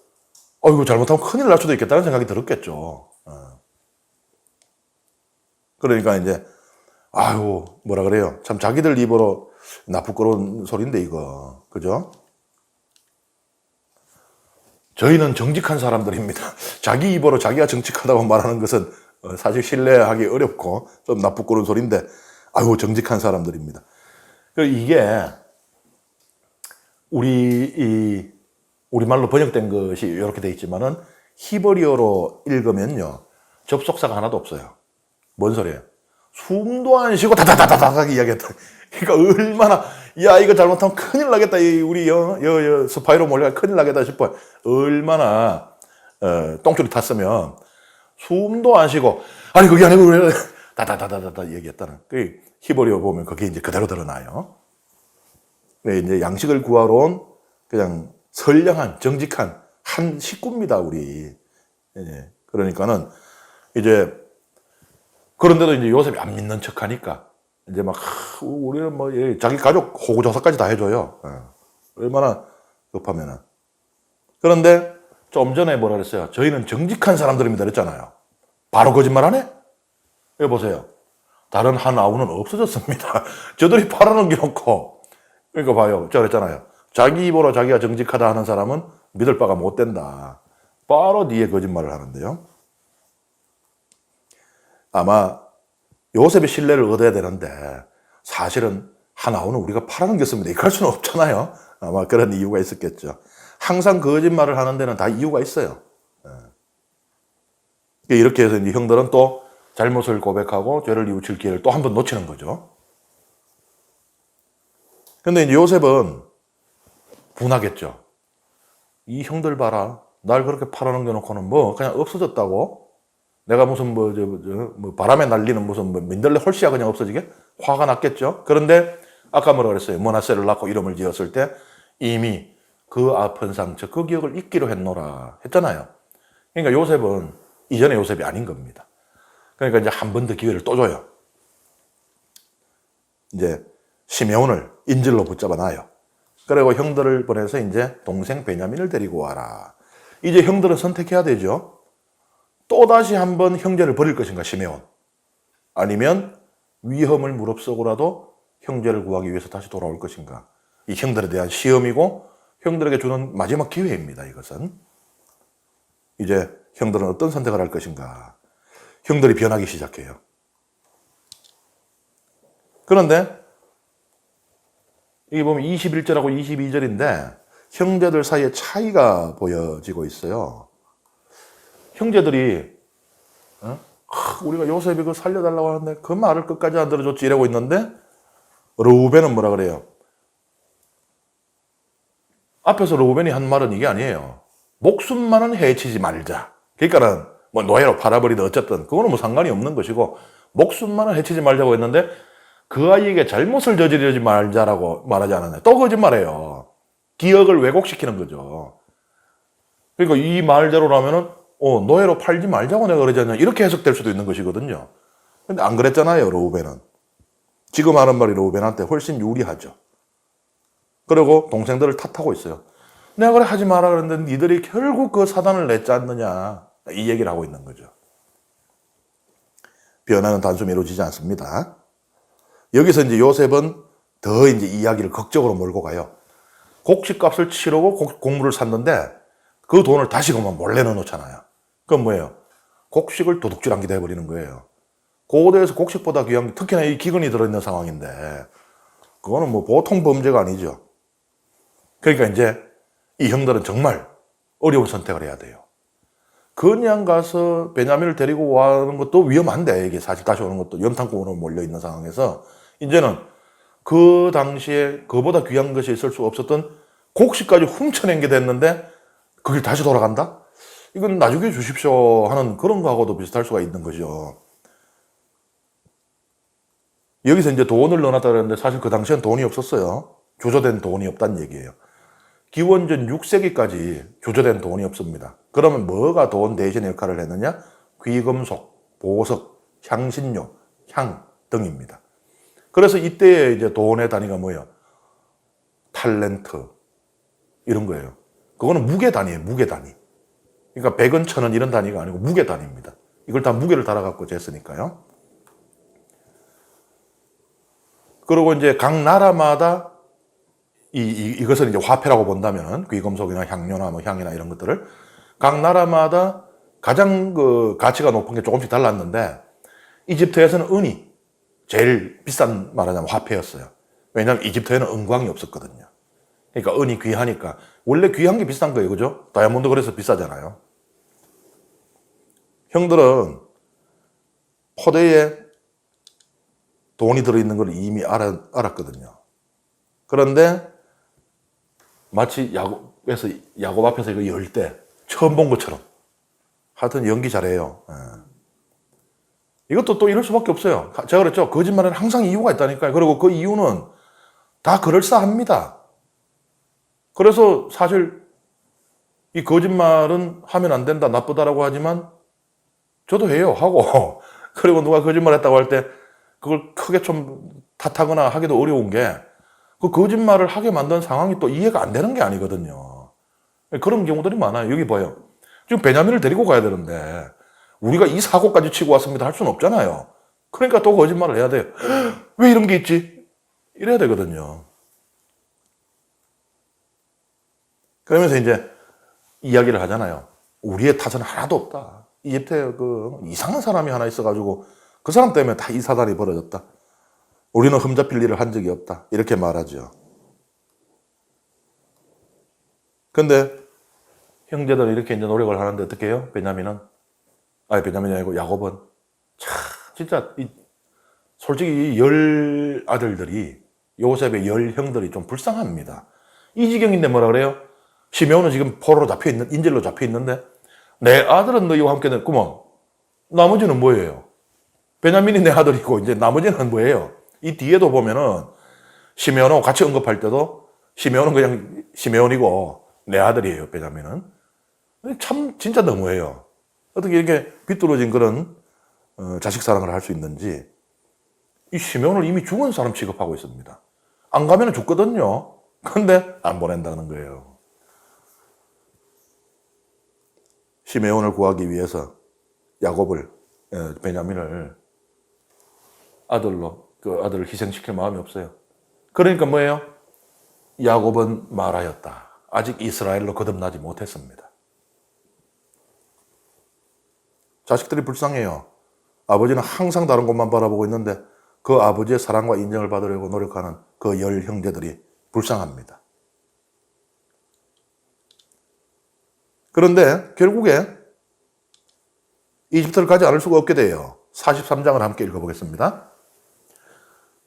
A: 이거 잘못하면 큰일 날 수도 있겠다는 생각이 들었겠죠. 그러니까 이제 뭐라 그래요. 참 자기들 입으로 나쁘끄러운 소리인데 이거. 그죠? 저희는 정직한 사람들입니다. 자기 입으로 자기가 정직하다고 말하는 것은 사실 신뢰하기 어렵고 좀 나쁘끄러운 소리인데 정직한 사람들입니다. 이게 우리말로 번역된 것이 이렇게 돼 있지만은 히브리어로 읽으면요. 접속사가 하나도 없어요. 뭔 소리예요? 숨도 안 쉬고 다다다다다다 이야기했다. 그러니까 얼마나 이거 잘못하면 큰일 나겠다. 우리 스파이로 몰려가 큰일 나겠다 싶어요. 얼마나 똥줄이 탔으면 숨도 안 쉬고 그게 아니고 그래 다다다다다 얘기했다는. 그 히브리어 보면 그게 이제 그대로 드러나요. 이제 양식을 구하러 온 그냥 선량한 정직한 한 식구입니다, 우리. 그러니까는 이제 그런데도 이제 요셉이 안 믿는 척하니까 이제 막 우리는 뭐 자기 가족 호구조사까지 다 해줘요. 얼마나 급하면은. 그런데 좀 전에 뭐라 그랬어요? 저희는 정직한 사람들입니다 그랬잖아요. 바로 거짓말 하네? 여기 보세요. 다른 한 아우는 없어졌습니다. 저들이 팔아넘겨놓고. 그러니까 봐요. 제가 그랬잖아요. 자기 입으로 자기가 정직하다 하는 사람은 믿을 바가 못 된다. 바로 뒤에 거짓말을 하는데요. 아마 요셉의 신뢰를 얻어야 되는데 사실은 한 아우는 우리가 팔아넘겼습니다. 이렇게 할 수는 없잖아요. 아마 그런 이유가 있었겠죠. 항상 거짓말을 하는 데는 다 이유가 있어요. 이렇게 해서 이제 형들은 또 잘못을 고백하고 죄를 뉘우칠 기회를 또 한 번 놓치는 거죠. 근데 이제 요셉은 분하겠죠. 이 형들 봐라. 날 그렇게 팔아넘겨놓고는 뭐 그냥 없어졌다고? 내가 무슨 뭐 바람에 날리는 무슨 뭐 민들레 홀씨야 그냥 없어지게? 화가 났겠죠. 그런데 아까 뭐라 그랬어요? 머나세를 낳고 이름을 지었을 때 이미 그 아픈 상처, 그 기억을 잊기로 했노라 했잖아요. 그러니까 요셉은 이전의 요셉이 아닌 겁니다. 그러니까 이제 한 번 더 기회를 또 줘요. 이제 시메온을 인질로 붙잡아 놔요. 그리고 형들을 보내서 이제 동생 베냐민을 데리고 와라. 이제 형들은 선택해야 되죠. 또다시 한번 형제를 버릴 것인가, 시메온. 아니면 위험을 무릅쓰고라도 형제를 구하기 위해서 다시 돌아올 것인가. 이 형들에 대한 시험이고 형들에게 주는 마지막 기회입니다, 이것은. 이제 형들은 어떤 선택을 할 것인가. 형들이 변하기 시작해요. 그런데 여기 보면 21절하고 22절인데 형제들 사이에 차이가 보여지고 있어요. 형제들이 우리가 요셉이 그 살려달라고 하는데 그 말을 끝까지 안 들어줬지 이러고 있는데 르우벤은 뭐라 그래요? 앞에서 르우벤이 한 말은 이게 아니에요. 목숨만은 해치지 말자. 그러니까는 뭐 노예로 팔아버리든 어쨌든 그거는 뭐 상관이 없는 것이고 목숨만은 해치지 말자고 했는데 그 아이에게 잘못을 저지르지 말자라고 말하지 않았나요? 또 거짓말해요. 기억을 왜곡시키는 거죠. 그러니까 이 말대로라면은 노예로 팔지 말자고 내가 그러지 않냐 이렇게 해석될 수도 있는 것이거든요. 근데 안 그랬잖아요, 르우벤은. 지금 하는 말이 르우벤한테 훨씬 유리하죠. 그리고 동생들을 탓하고 있어요. 내가 그래 하지 마라 그랬는데 니들이 결국 그 사단을 냈지 않느냐 이 얘기를 하고 있는 거죠. 변화는 단숨에 이루어지지 않습니다. 여기서 이제 요셉은 더 이제 이야기를 극적으로 몰고 가요. 곡식값을 치르고 곡물을 샀는데 그 돈을 다시 그만 몰래 넣어놓잖아요. 그건 뭐예요? 곡식을 도둑질한 게 돼버리는 거예요. 고대에서 곡식보다 귀한 게 특히나 이 기근이 들어있는 상황인데 그거는 뭐 보통 범죄가 아니죠. 그러니까 이제 이 형들은 정말 어려운 선택을 해야 돼요. 그냥 가서 베냐민을 데리고 와는 것도 위험한데 이게 사실 다시 오는 것도 연탄공으로 몰려있는 상황에서 이제는 그 당시에 그보다 귀한 것이 있을 수 없었던 곡식까지 훔쳐낸 게 됐는데 그게 다시 돌아간다? 이건 나중에 주십시오 하는 그런 거하고도 비슷할 수가 있는 거죠. 여기서 이제 돈을 넣어놨다 그랬는데 사실 그 당시엔 돈이 없었어요. 조조된 돈이 없다는 얘기예요. 기원전 6세기까지 조조된 돈이 없습니다. 그러면 뭐가 돈 대신 역할을 했느냐? 귀금속, 보석, 향신료, 향 등입니다. 그래서 이때의 이제 돈의 단위가 뭐예요? 탈렌트 이런 거예요. 그거는 무게 단위예요. 무게 단위. 그러니까 100원, 1000원 이런 단위가 아니고 무게 단위입니다. 이걸 다 무게를 달아갖고 쟀으니까요. 그리고 이제 각 나라마다 이것을 이제 화폐라고 본다면 귀금속이나 향료나 뭐 향이나 이런 것들을 각 나라마다 가장 그 가치가 높은 게 조금씩 달랐는데 이집트에서는 은이 제일 비싼 말하자면 화폐였어요. 왜냐하면 이집트에는 은광이 없었거든요. 그러니까 은이 귀하니까 원래 귀한 게 비싼 거예요, 그죠? 다이아몬드 그래서 비싸잖아요. 형들은 포대에 돈이 들어있는 걸 이미 알았거든요. 그런데 마치 야곱 앞에서 이거 열 때 처음 본 것처럼 하여튼 연기 잘해요. 이것도 또 이럴 수밖에 없어요. 제가 그랬죠. 거짓말에는 항상 이유가 있다니까요. 그리고 그 이유는 다 그럴싸합니다. 그래서 사실 이 거짓말은 하면 안 된다, 나쁘다라고 하지만 저도 해요, 하고. 그리고 누가 거짓말 했다고 할 때 그걸 크게 좀 탓하거나 하기도 어려운 게 그 거짓말을 하게 만든 상황이 또 이해가 안 되는 게 아니거든요. 그런 경우들이 많아요. 여기 봐요. 지금 베냐민을 데리고 가야 되는데 우리가 이 사고까지 치고 왔습니다 할 수는 없잖아요. 그러니까 또 거짓말을 해야 돼요. 왜 이런 게 있지? 이래야 되거든요. 그러면서 이제 이야기를 하잖아요. 우리의 탓은 하나도 없다. 이집트에 그 이상한 사람이 하나 있어가지고 그 사람 때문에 다 이 사단이 벌어졌다. 우리는 흠잡힐 일을 한 적이 없다. 이렇게 말하죠. 근데 형제들은 이렇게 이제 노력을 하는데 어떻게 해요? 베냐민이 아니고 야곱은 참 진짜 솔직히 이 열 아들들이 요셉의 열 형들이 좀 불쌍합니다. 이 지경인데 뭐라 그래요? 시meon은 지금 포로로 잡혀 있는 인질로 잡혀 있는데 내 아들은 너희와 함께 됐구먼. 나머지는 뭐예요? 베냐민이 내 아들이고 이제 나머지는 뭐예요? 이 뒤에도 보면은 시메온하고 같이 언급할 때도 시메온은 그냥 시메온이고 내 아들이에요. 베냐민은 참 진짜 너무해요. 어떻게 이렇게 비뚤어진 그런 자식 사랑을 할 수 있는지. 이 시메온을 이미 죽은 사람 취급하고 있습니다. 안 가면 죽거든요. 근데 안 보낸다는 거예요. 시메온을 구하기 위해서 야곱을 베냐민을 아들로 그 아들을 희생시킬 마음이 없어요. 그러니까 뭐예요? 야곱은 말하였다. 아직 이스라엘로 거듭나지 못했습니다. 자식들이 불쌍해요. 아버지는 항상 다른 곳만 바라보고 있는데 그 아버지의 사랑과 인정을 받으려고 노력하는 그 열 형제들이 불쌍합니다. 그런데 결국에 이집트를 가지 않을 수가 없게 돼요. 43장을 함께 읽어보겠습니다.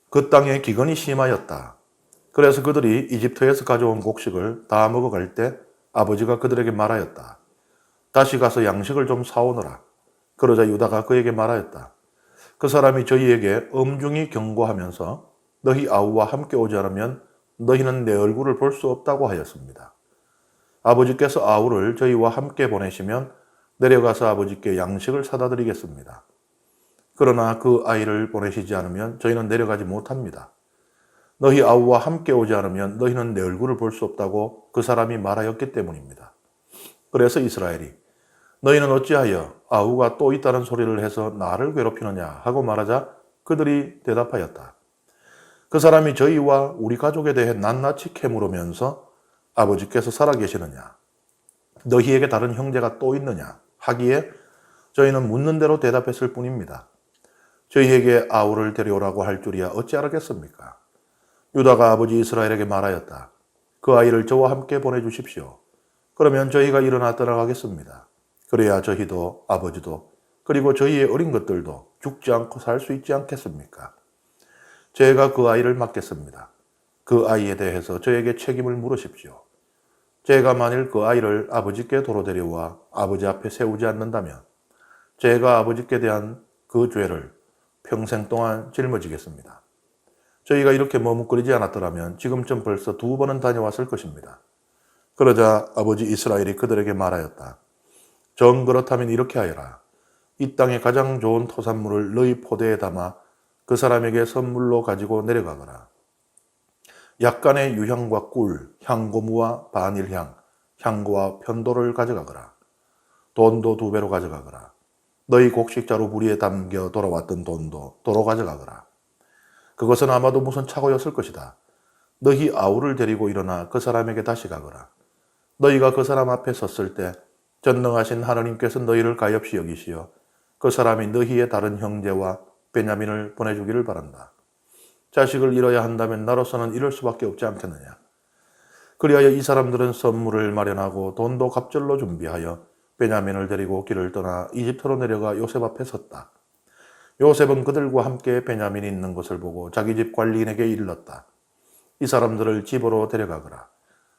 A: 그 땅에 기근이 심하였다. 그래서 그들이 이집트에서 가져온 곡식을 다 먹어갈 때 아버지가 그들에게 말하였다. 다시 가서 양식을 좀 사오너라. 그러자 유다가 그에게 말하였다. 그 사람이 저희에게 엄중히 경고하면서 너희 아우와 함께 오지 않으면 너희는 내 얼굴을 볼 수 없다고 하였습니다. 아버지께서 아우를 저희와 함께 보내시면 내려가서 아버지께 양식을 사다 드리겠습니다. 그러나 그 아이를 보내시지 않으면 저희는 내려가지 못합니다. 너희 아우와 함께 오지 않으면 너희는 내 얼굴을 볼 수 없다고 그 사람이 말하였기 때문입니다. 그래서 이스라엘이 너희는 어찌하여 아우가 또 있다는 소리를 해서 나를 괴롭히느냐 하고 말하자 그들이 대답하였다. 그 사람이 저희와 우리 가족에 대해 낱낱이 캐물으면서 아버지께서 살아계시느냐, 너희에게 다른 형제가 또 있느냐 하기에 저희는 묻는 대로 대답했을 뿐입니다. 저희에게 아우를 데려오라고 할 줄이야 어찌 알겠습니까? 유다가 아버지 이스라엘에게 말하였다. 그 아이를 저와 함께 보내주십시오. 그러면 저희가 일어나 떠나가겠습니다. 그래야 저희도 아버지도 그리고 저희의 어린 것들도 죽지 않고 살 수 있지 않겠습니까? 제가 그 아이를 맡겠습니다. 그 아이에 대해서 저에게 책임을 물으십시오. 제가 만일 그 아이를 아버지께 도로 데려와 아버지 앞에 세우지 않는다면 제가 아버지께 대한 그 죄를 평생 동안 짊어지겠습니다. 저희가 이렇게 머뭇거리지 않았더라면 지금쯤 벌써 2번은 다녀왔을 것입니다. 그러자 아버지 이스라엘이 그들에게 말하였다. 정 그렇다면 이렇게 하여라. 이 땅의 가장 좋은 토산물을 너희 포대에 담아 그 사람에게 선물로 가지고 내려가거라. 약간의 유향과 꿀, 향고무와 바닐향, 향고와 편도를 가져가거라. 돈도 2배로 가져가거라. 너희 곡식자루 무리에 담겨 돌아왔던 돈도 도로 가져가거라. 그것은 아마도 무슨 착오였을 것이다. 너희 아우를 데리고 일어나 그 사람에게 다시 가거라. 너희가 그 사람 앞에 섰을 때 전능하신 하나님께서 너희를 가엾이 여기시어 그 사람이 너희의 다른 형제와 베냐민을 보내주기를 바란다. 자식을 잃어야 한다면 나로서는 이럴 수밖에 없지 않겠느냐. 그리하여 이 사람들은 선물을 마련하고 돈도 갑절로 준비하여 베냐민을 데리고 길을 떠나 이집트로 내려가 요셉 앞에 섰다. 요셉은 그들과 함께 베냐민이 있는 것을 보고 자기 집 관리인에게 일렀다. 이 사람들을 집으로 데려가거라.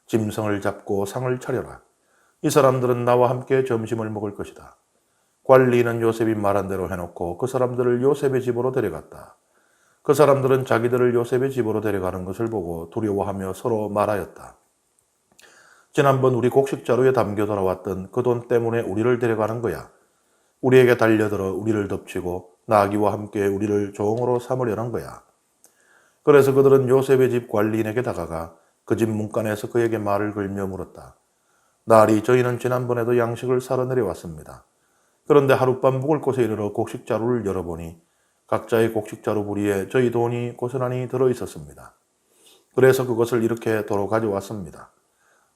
A: 짐승을 잡고 상을 차려라. 이 사람들은 나와 함께 점심을 먹을 것이다. 관리인은 요셉이 말한 대로 해놓고 그 사람들을 요셉의 집으로 데려갔다. 그 사람들은 자기들을 요셉의 집으로 데려가는 것을 보고 두려워하며 서로 말하였다. 지난번 우리 곡식자루에 담겨 돌아왔던 그 돈 때문에 우리를 데려가는 거야. 우리에게 달려들어 우리를 덮치고 나귀와 함께 우리를 종으로 삼으려는 거야. 그래서 그들은 요셉의 집 관리인에게 다가가 그 집 문간에서 그에게 말을 걸며 물었다. 나으리, 저희는 지난번에도 양식을 사러 내려왔습니다. 그런데 하룻밤 묵을 곳에 이르러 곡식자루를 열어보니 각자의 곡식자루 부리에 저희 돈이 고스란히 들어있었습니다. 그래서 그것을 이렇게 도로 가져왔습니다.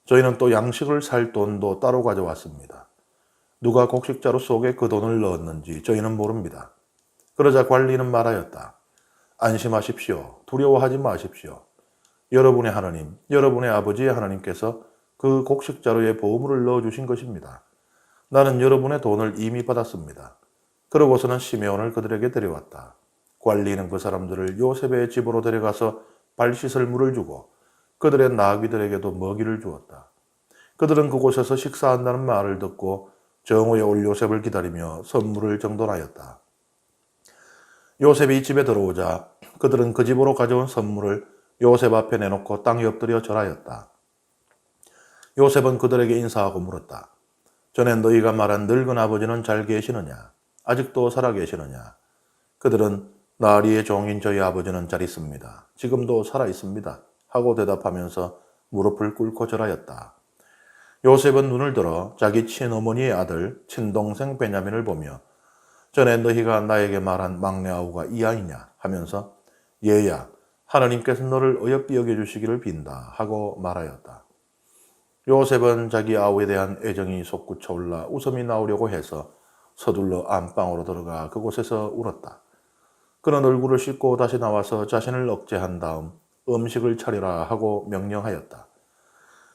A: 저희는 또 양식을 살 돈도 따로 가져왔습니다. 누가 곡식자루 속에 그 돈을 넣었는지 저희는 모릅니다. 그러자 관리는 말하였다. 안심하십시오. 두려워하지 마십시오. 여러분의 하나님, 여러분의 아버지의 하나님께서 그 곡식자루에 보물을 넣어주신 것입니다. 나는 여러분의 돈을 이미 받았습니다. 그러고서는 시메온을 그들에게 데려왔다. 관리는 그 사람들을 요셉의 집으로 데려가서 발 씻을 물을 주고 그들의 나귀들에게도 먹이를 주었다. 그들은 그곳에서 식사한다는 말을 듣고 정오에 올 요셉을 기다리며 선물을 정돈하였다. 요셉이 집에 들어오자 그들은 그 집으로 가져온 선물을 요셉 앞에 내놓고 땅에 엎드려 절하였다. 요셉은 그들에게 인사하고 물었다. 전에 너희가 말한 늙은 아버지는 잘 계시느냐? 아직도 살아 계시느냐? 그들은 나리의 종인 저희 아버지는 잘 있습니다. 지금도 살아 있습니다. 하고 대답하면서 무릎을 꿇고 절하였다. 요셉은 눈을 들어 자기 친어머니의 아들 친동생 베냐민을 보며 전에 너희가 나에게 말한 막내 아우가 이 아이냐 하면서 얘야 하나님께서 너를 어여삐 여겨주시기를 빈다 하고 말하였다. 요셉은 자기 아우에 대한 애정이 솟구쳐 올라 웃음이 나오려고 해서 서둘러 안방으로 들어가 그곳에서 울었다. 그는 얼굴을 씻고 다시 나와서 자신을 억제한 다음 음식을 차리라 하고 명령하였다.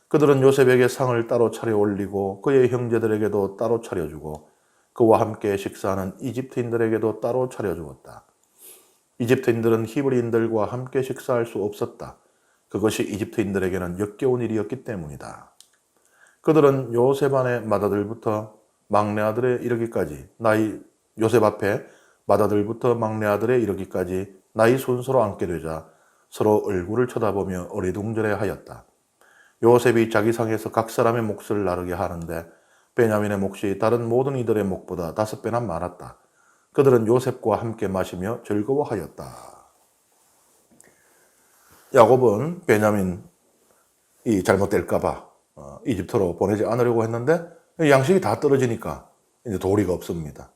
A: 그들은 요셉에게 상을 따로 차려 올리고 그의 형제들에게도 따로 차려주고 그와 함께 식사하는 이집트인들에게도 따로 차려주었다. 이집트인들은 히브리인들과 함께 식사할 수 없었다. 그것이 이집트인들에게는 역겨운 일이었기 때문이다. 그들은 요셉 안에 맏아들부터 막내 아들에 이르기까지 요셉 앞에 맏아들부터 막내 아들에 이르기까지 나이 순서로 앉게 되자 서로 얼굴을 쳐다보며 어리둥절해 하였다. 요셉이 자기 상에서 각 사람의 몫을 나르게 하는데 베냐민의 몫이 다른 모든 이들의 몫보다 5배나 많았다. 그들은 요셉과 함께 마시며 즐거워하였다. 야곱은 베냐민이 잘못될까봐 이집트로 보내지 않으려고 했는데 양식이 다 떨어지니까 이제 도리가 없습니다.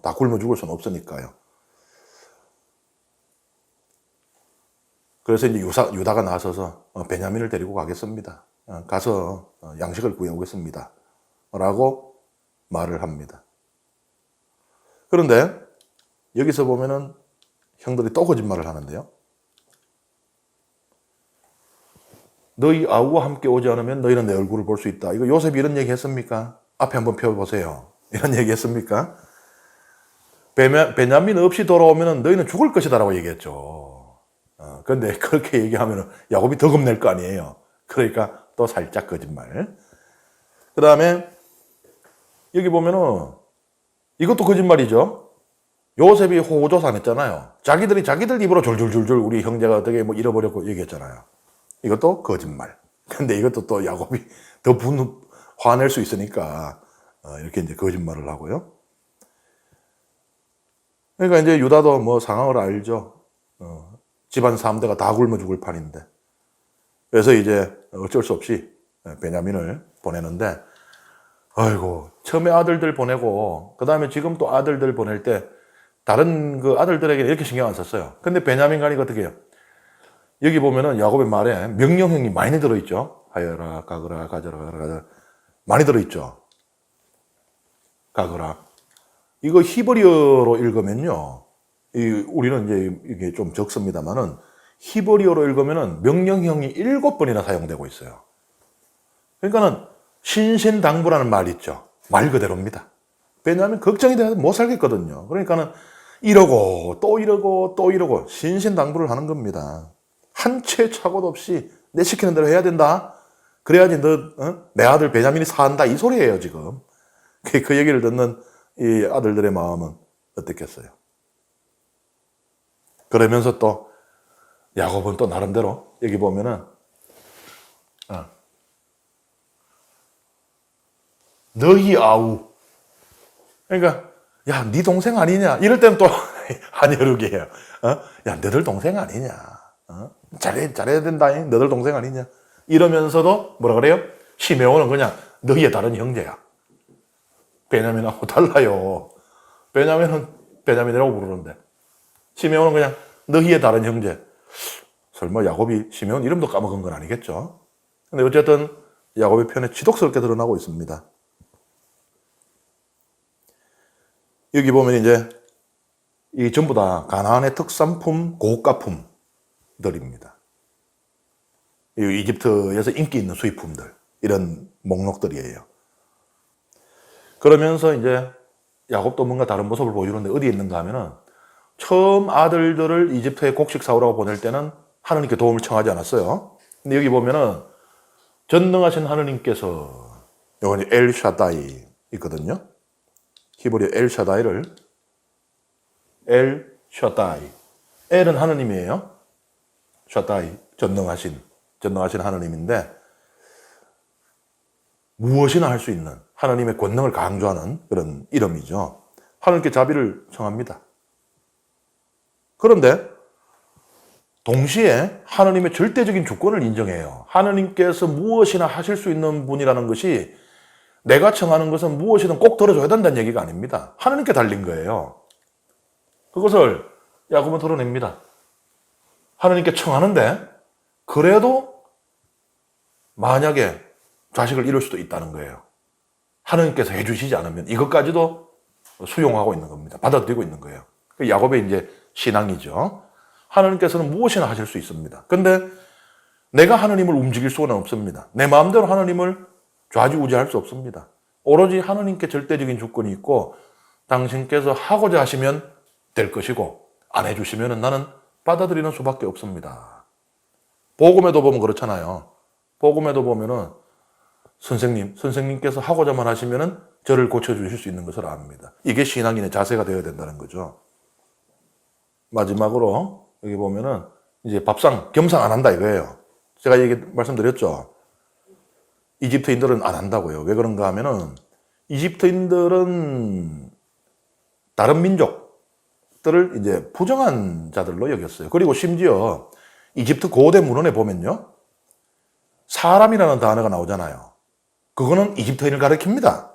A: 다 굶어 죽을 수는 없으니까요. 그래서 이제 유다가 나서서 베냐민을 데리고 가겠습니다. 가서 양식을 구해오겠습니다. 라고 말을 합니다. 그런데 여기서 보면은 형들이 또 거짓말을 하는데요. 너희 아우와 함께 오지 않으면 너희는 내 얼굴을 볼 수 있다. 이거 요셉이 이런 얘기 했습니까? 앞에 한번 펴보세요. 이런 얘기 했습니까? 베냐민 없이 돌아오면 너희는 죽을 것이다 라고 얘기했죠. 그런데 그렇게 얘기하면 야곱이 더 겁낼 거 아니에요. 그러니까 또 살짝 거짓말. 그 다음에 여기 보면은 이것도 거짓말이죠. 요셉이 호조산 했잖아요. 자기들 입으로 졸졸졸졸 우리 형제가 어떻게 뭐 잃어버렸고 얘기했잖아요. 이것도 거짓말. 근데 이것도 또 야곱이 더 화낼 수 있으니까 이렇게 이제 거짓말을 하고요. 그러니까 이제 유다도 뭐 상황을 알죠. 집안 3대가 다 굶어 죽을 판인데. 그래서 이제 어쩔 수 없이 베냐민을 보내는데, 아이고, 처음에 아들들 보내고, 그 다음에 지금 또 아들들 보낼 때, 다른 그 아들들에게 이렇게 신경 안 썼어요. 근데 베냐민 가니까 어떻게 해요? 여기 보면은 야곱의 말에 명령형이 많이 들어있죠. 하여라, 가거라, 가져라, 가져라. 많이 들어있죠. 가거라. 이거 히브리어로 읽으면요. 우리는 이제 이게 좀 적습니다만은 히브리어로 읽으면은 명령형이 7번이나 사용되고 있어요. 그러니까는 신신당부라는 말 있죠. 말 그대로입니다. 왜냐하면 걱정이 돼서 못 살겠거든요. 그러니까는 이러고 또 이러고 또 이러고 신신당부를 하는 겁니다. 한 채 착오도 없이 내 시키는 대로 해야 된다. 그래야지 내 아들 베냐민이 산다 이 소리예요 지금. 그 얘기를 듣는 이 아들들의 마음은 어떻겠어요? 그러면서 또 야곱은 또 나름대로 여기 보면은 너희 아우 그러니까 야 네 동생 아니냐 이럴 때는 또 한여르게 해요. 야 너들 동생 아니냐 잘해야 된다. 너들 동생 아니냐. 이러면서도 뭐라 그래요? 시메온은 그냥 너희의 다른 형제야. 베냐민하고 달라요. 베냐민은 베냐민이라고 부르는데 시메온은 그냥 너희의 다른 형제. 설마 야곱이 시메온 이름도 까먹은 건 아니겠죠? 근데 어쨌든 야곱의 편에 지독스럽게 드러나고 있습니다. 여기 보면 이제 이 전부 다 가나안의 특산품, 고가품들입니다. 이집트에서 인기 있는 수입품들, 이런 목록들이에요. 그러면서 이제 야곱도 뭔가 다른 모습을 보여주는데 어디에 있는가 하면은 처음 아들들을 이집트에 곡식 사오라고 보낼 때는 하느님께 도움을 청하지 않았어요. 근데 여기 보면은 전능하신 하느님께서 요건 엘샤다이 있거든요. 히브리 엘샤다이를 엘샤다이, 엘은 하느님이에요. 샤다이, 전능하신 하느님인데 무엇이나 할 수 있는 하나님의 권능을 강조하는 그런 이름이죠. 하나님께 자비를 청합니다. 그런데 동시에 하나님의 절대적인 주권을 인정해요. 하나님께서 무엇이나 하실 수 있는 분이라는 것이 내가 청하는 것은 무엇이든 꼭 들어줘야 된다는 얘기가 아닙니다. 하나님께 달린 거예요. 그것을 야곱은 드러냅니다. 하나님께 청하는데 그래도 만약에 자식을 잃을 수도 있다는 거예요. 하나님께서 해주시지 않으면 이것까지도 수용하고 있는 겁니다. 받아들이고 있는 거예요. 야곱의 이제 신앙이죠. 하나님께서는 무엇이나 하실 수 있습니다. 근데 내가 하나님을 움직일 수는 없습니다. 내 마음대로 하나님을 좌지우지할 수 없습니다. 오로지 하나님께 절대적인 주권이 있고 당신께서 하고자 하시면 될 것이고 안 해주시면 나는 받아들이는 수밖에 없습니다. 복음에도 보면 그렇잖아요. 복음에도 보면은 선생님께서 하고자만 하시면은 저를 고쳐주실 수 있는 것을 압니다. 이게 신앙인의 자세가 되어야 된다는 거죠. 마지막으로 여기 보면은 이제 밥상, 겸상 안 한다 이거예요. 제가 말씀드렸죠. 이집트인들은 안 한다고요. 왜 그런가 하면은 이집트인들은 다른 민족들을 이제 부정한 자들로 여겼어요. 그리고 심지어 이집트 고대 문헌에 보면요. 사람이라는 단어가 나오잖아요. 그거는 이집트인을 가리킵니다.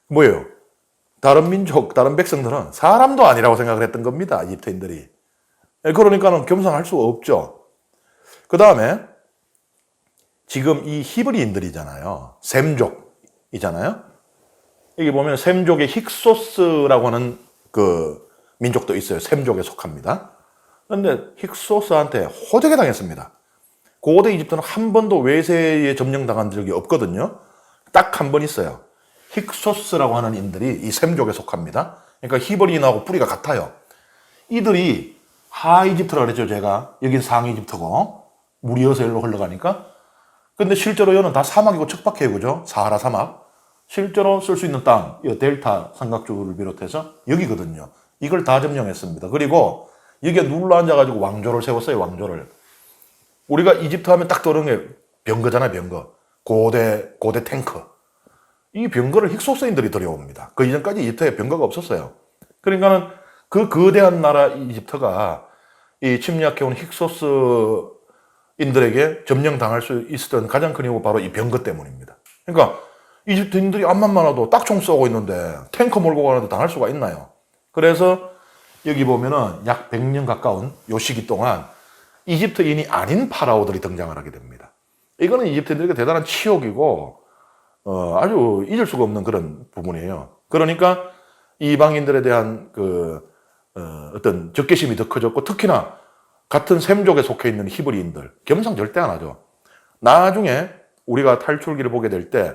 A: 뭐예요? 다른 민족, 다른 백성들은 사람도 아니라고 생각을 했던 겁니다. 이집트인들이. 그러니까는 겸상할 수 없죠. 그 다음에 지금 이 히브리인들이잖아요. 셈족이잖아요. 여기 보면 셈족의 힉소스라고 하는 그 민족도 있어요. 셈족에 속합니다. 그런데 힉소스한테 호되게 당했습니다. 고대 이집트는 한 번도 외세에 점령당한 적이 없거든요. 딱 한 번 있어요. 힉소스라고 하는 인들이 이 셈족에 속합니다. 그러니까 히브리인하고 뿌리가 같아요. 이들이 하이집트라고 그랬죠, 제가. 여긴 상이집트고 물이 여서 일로 흘러가니까. 근데 실제로 여는 다 사막이고 척박해요, 그죠? 사하라 사막. 실제로 쓸 수 있는 땅, 이 델타 삼각주를 비롯해서 여기거든요. 이걸 다 점령했습니다. 그리고 여기에 눌러 앉아가지고 왕조를 세웠어요, 왕조를. 우리가 이집트 하면 딱 떠오르는 게 병거잖아요, 병거. 고대 탱크. 이 병거를 힉소스인들이 들여옵니다. 그 이전까지 이집트에 병거가 없었어요. 그러니까는 그 거대한 나라 이집트가 이 침략해온 힉소스인들에게 점령당할 수 있었던 가장 큰 이유가 바로 이 병거 때문입니다. 그러니까 이집트인들이 앞만 많아도 딱총 쏘고 있는데 탱커 몰고 가는데 당할 수가 있나요? 그래서 여기 보면은 약 100년 가까운 요 시기 동안 이집트인이 아닌 파라오들이 등장을 하게 됩니다. 이거는 이집트인들에게 대단한 치욕이고 아주 잊을 수가 없는 그런 부분이에요. 그러니까 이방인들에 대한 어떤 적개심이 더 커졌고 특히나 같은 셈족에 속해 있는 히브리인들 겸상 절대 안 하죠. 나중에 우리가 탈출기를 보게 될 때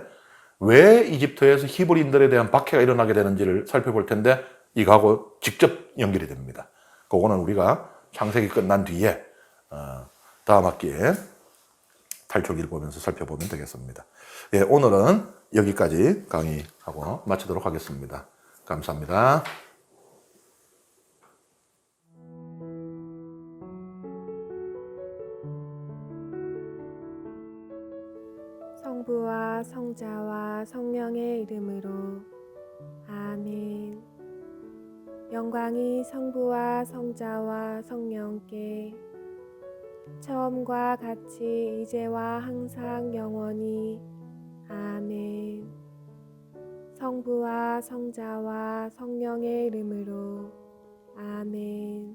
A: 왜 이집트에서 히브리인들에 대한 박해가 일어나게 되는지를 살펴볼 텐데 이거하고 직접 연결이 됩니다. 그거는 우리가 창세기 끝난 뒤에 다음 학기에 탈출기를 보면서 살펴보면 되겠습니다. 예, 오늘은 여기까지 강의하고 마치도록 하겠습니다. 감사합니다.
B: 성부와 성자와 성령의 이름으로 아멘. 영광이 성부와 성자와 성령께 처음과 같이 이제와 항상 영원히. 아멘. 성부와 성자와 성령의 이름으로. 아멘.